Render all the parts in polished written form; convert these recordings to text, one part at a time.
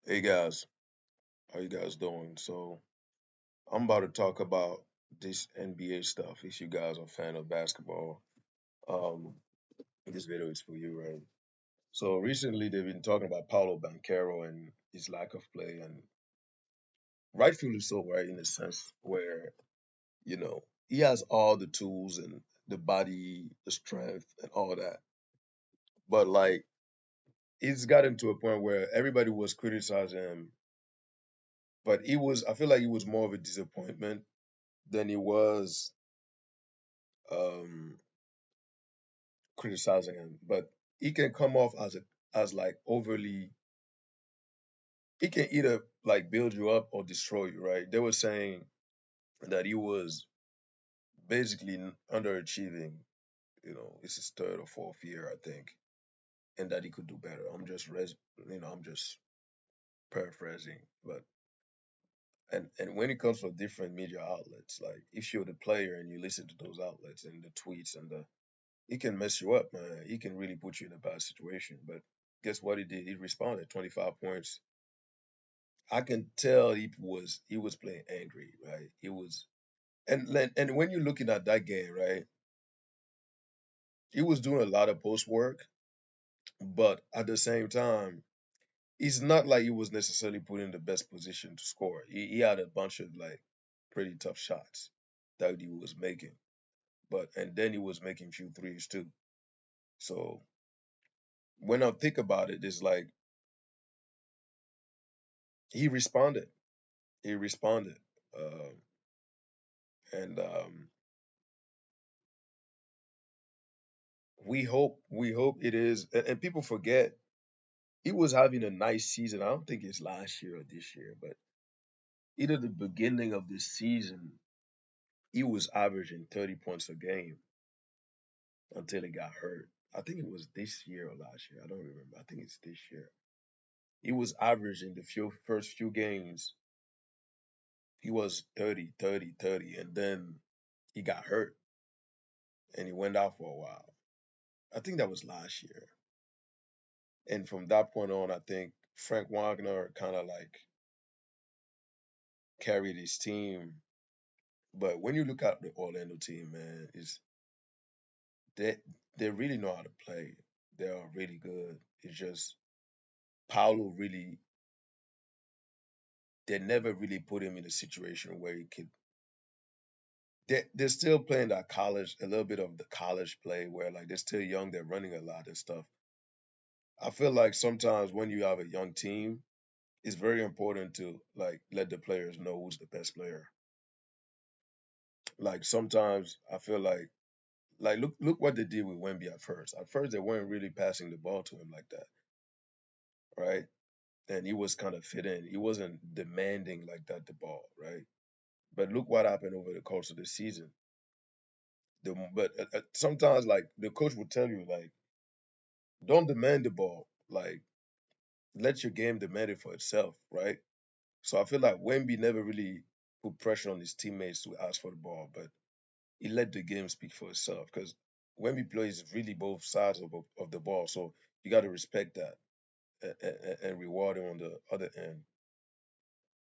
Hey guys, how you guys doing? I'm about to talk about this NBA stuff. If you guys are a fan of basketball, um, this video is for you, right? So recently they've been talking about Paulo Banchero and his lack of play, and rightfully so, right? In a sense where he has all the tools and the body, the strength, and all that, but like it's gotten to a point where everybody was criticizing him, but I feel like he was more of a disappointment than he was um criticizing him, but he can come off as like overly. He can either like build you up or destroy you, right? They were saying that he was basically underachieving. It's his third or fourth year, I think, and that he could do better. I'm just paraphrasing, but and when it comes from different media outlets, like if you're the player and you listen to those outlets and the tweets and the he can mess you up, man. He can really put you in a bad situation. But guess what he did? He responded 25 points. I can tell he was playing angry, right? He was and when you're looking at that game, right, he was doing a lot of post work, but at the same time, it's not like he was necessarily put in the best position to score. He had a bunch of like pretty tough shots that he was making. And then he was making few threes too. So when I think about it, it's like he responded. He responded. Um, and we hope it is. And people forget he was having a nice season. I don't think it's last year or this year, but either the beginning of this season, he was averaging 30 points a game until he got hurt. I think it was this year or last year. I don't remember. I think it's this year. He was averaging the first few games. He was 30, 30, 30, and then he got hurt and he went out for a while. I think that was last year. And from that point on, I think Frank Wagner kind of like carried his team. But when you look at the Orlando team, man, is they they really know how to play. They are really good. It's just Paulo really they never really put him in a situation where he could. They're still playing that college, a little bit of the college play where like they're still young, they're running a lot and stuff. I feel like sometimes when you have a young team, it's very important to like let the players know who's the best player. Like sometimes I feel like look what they did with Wemby at first. At first they weren't really passing the ball to him like that, right? And he was kind of fit in. He wasn't demanding like that the ball, right? But look what happened over the course of the season. But sometimes like the coach would tell you like don't demand the ball, like let your game demand it for itself, right? So I feel like Wemby never really put pressure on his teammates to ask for the ball, but he let the game speak for itself because Wemby plays really both sides of the ball, so you got to respect that and reward him on the other end.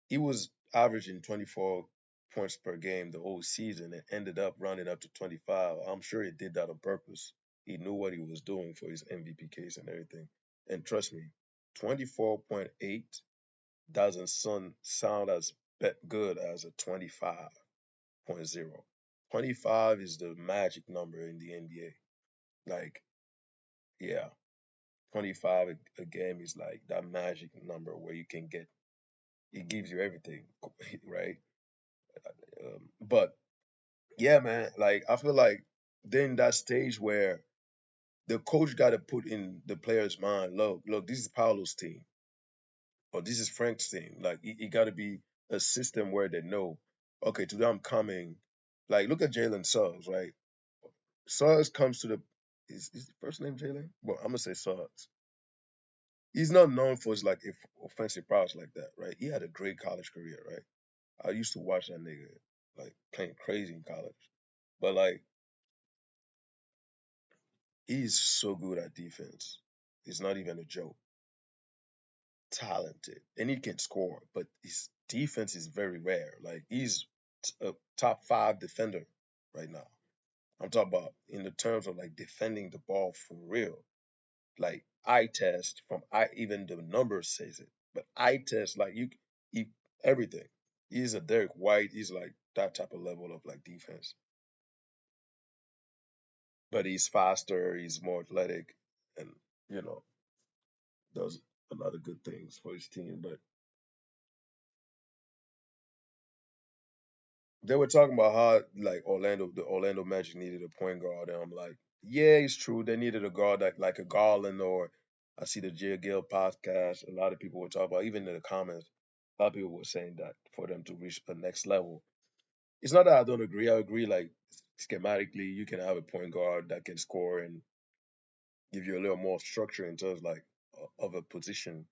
He was averaging 24 points per game the whole season and ended up running up to 25. I'm sure he did that on purpose. He knew what he was doing for his MVP case and everything. And trust me, 24.8 doesn't sound as good as a 25.0. 25 is the magic number in the NBA. Like, yeah, 25 a game is like that magic number where you can get, it gives you everything, right? But yeah, man, like I feel like then that stage where the coach got to put in the player's mind, look, this is Paolo's team or this is Frank's team. Like it got to be a system where they know, okay, today I'm coming. Like look at Jalen Suggs, right? Suggs comes to the is the first name Jalen? Well, I'm gonna say Suggs. He's not known for his like offensive prowess like that, right? He had a great college career, right? I used to watch that nigga like playing crazy in college. But like he's so good at defense. It's not even a joke. talented and he can score, but his defense is very rare. Like he's a top five defender right now. I'm talking about in the terms of like defending the ball for real. Like eye test from I even the numbers says it, but eye test like he everything. He's a Derek White. He's like that type of level of like defense, but he's faster. He's more athletic, and you know does a lot of good things for his team. But they were talking about how like the Orlando Magic needed a point guard, and I'm like, yeah, it's true. They needed a guard like a Garland or I see the Jay Gill podcast. A lot of people were talking about, even in the comments, a lot of people were saying that for them to reach the next level. It's not that I don't agree. I agree like schematically, you can have a point guard that can score and give you a little more structure in terms like of a position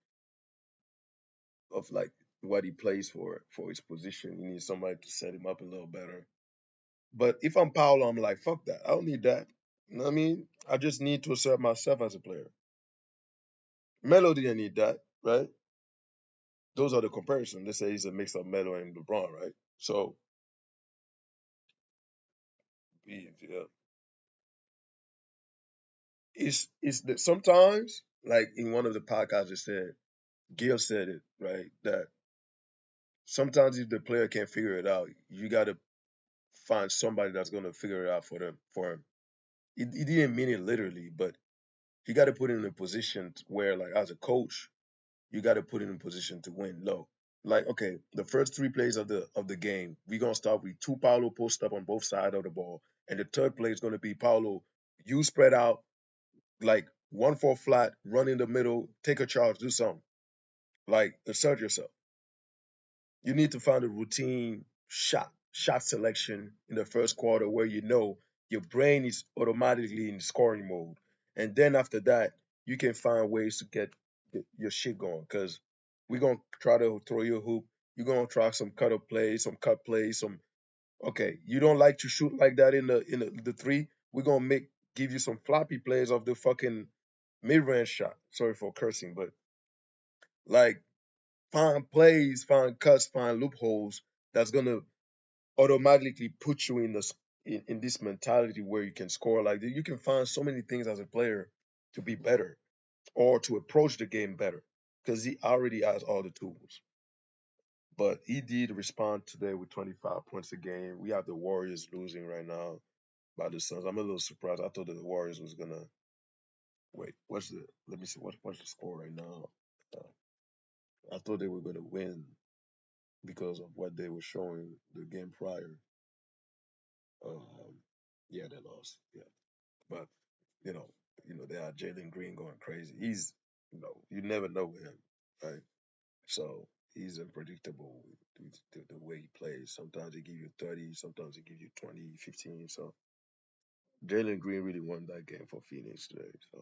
of like what he plays for his position. You need somebody to set him up a little better. But if I'm Paolo, I'm like, fuck that. I don't need that. You know what I mean? I just need to assert myself as a player. Melo didn't need that, right? Those are the comparisons. They say he's a mix of Melo and LeBron, right? So yeah, it's that sometimes like in one of the podcasts it said Gil said it, right? That sometimes if the player can't figure it out, you gotta find somebody that's gonna figure it out for him. He didn't mean it literally, but you gotta put him in a position where like as a coach, you got to put it in position to win low. Like, okay, the first three plays of the game, we're gonna start with two Paulo post up on both sides of the ball. And the third play is gonna be Paulo, you spread out, like 1-4 flat, run in the middle, take a charge, do something. Like assert yourself. You need to find a routine shot selection in the first quarter where you know your brain is automatically in scoring mode. And then after that, you can find ways to get your shit going. Cause we're gonna try to throw you a hoop. You're gonna try some cut up plays, some cut plays, some okay. You don't like to shoot like that in the three. We're gonna give you some floppy plays of the fucking mid range shot. Sorry for cursing, but like find plays, find cuts, find loopholes that's gonna automatically put you in in this mentality where you can score like that. You can find so many things as a player to be better or to approach the game better because he already has all the tools. But he did respond today with 25 points a game. We have the Warriors losing right now by the Suns. I'm a little surprised. I thought that the Warriors was gonna wait. What's the let me see what's the score right now? I thought they were gonna win because of what they were showing the game prior. Um, yeah, they lost. Yeah, but you know, they had Jalen Green going crazy. He's, you never know with him, right? So he's unpredictable with the way he plays. Sometimes he give you 30, sometimes he give you 20, 15. So Jalen Green really won that game for Phoenix today. So,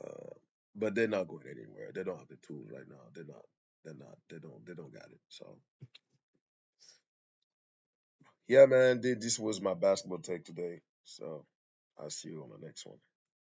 uh, but they're not going anywhere. They don't have the tools right now. They're not. They're not. They don't got it. So yeah, man. This was my basketball take today. So I'll see you on the next one.